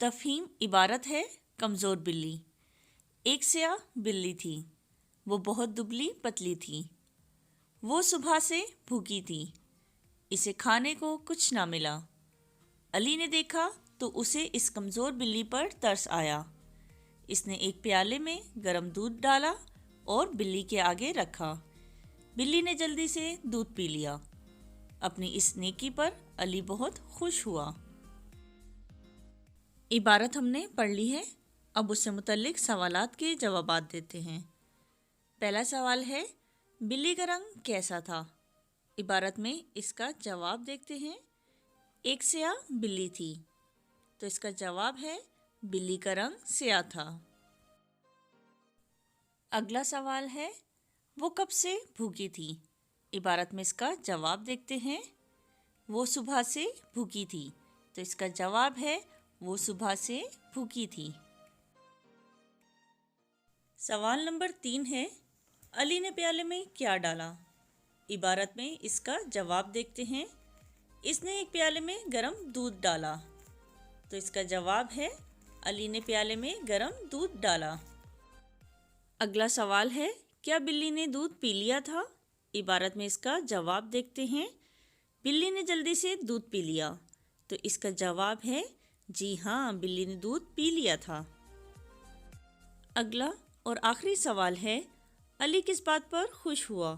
تفہیم عبارت ہے کمزور بلی۔ ایک سیاہ بلی تھی، وہ بہت دبلی پتلی تھی۔ وہ صبح سے بھوکی تھی، اسے کھانے کو کچھ نہ ملا۔ علی نے دیکھا تو اسے اس کمزور بلی پر ترس آیا۔ اس نے ایک پیالے میں گرم دودھ ڈالا اور بلی کے آگے رکھا۔ بلی نے جلدی سے دودھ پی لیا۔ اپنی اس نیکی پر علی بہت خوش ہوا۔ عبارت ہم نے پڑھ لی ہے، اب اس سے متعلق سوالات کے جوابات دیتے ہیں۔ پہلا سوال ہے، بلی کا رنگ کیسا تھا؟ عبارت میں اس کا جواب دیکھتے ہیں۔ ایک سیاہ بلی تھی، تو اس کا جواب ہے بلی کا رنگ سیاہ تھا۔ اگلا سوال ہے، وہ کب سے بھوکی تھی؟ عبارت میں اس کا جواب دیکھتے ہیں۔ وہ صبح سے بھوکی تھی، تو اس کا جواب ہے وہ صبح سے بھوکی تھی۔ سوال نمبر 3 ہے، علی نے پیالے میں کیا ڈالا؟ عبارت میں اس کا جواب دیکھتے ہیں۔ اس نے ایک پیالے میں گرم دودھ ڈالا، تو اس کا جواب ہے علی نے پیالے میں گرم دودھ ڈالا۔ اگلا سوال ہے، کیا بلی نے دودھ پی لیا تھا؟ عبارت میں اس کا جواب دیکھتے ہیں۔ بلی نے جلدی سے دودھ پی لیا، تو اس کا جواب ہے جی ہاں، بلی نے دودھ پی لیا تھا۔ اگلا اور آخری سوال ہے، علی کس بات پر خوش ہوا؟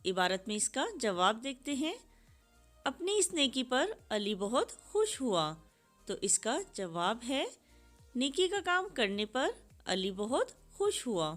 عبارت میں اس کا جواب دیکھتے ہیں۔ اپنی اس نیکی پر علی بہت خوش ہوا، تو اس کا جواب ہے نیکی کا کام کرنے پر علی بہت خوش ہوا۔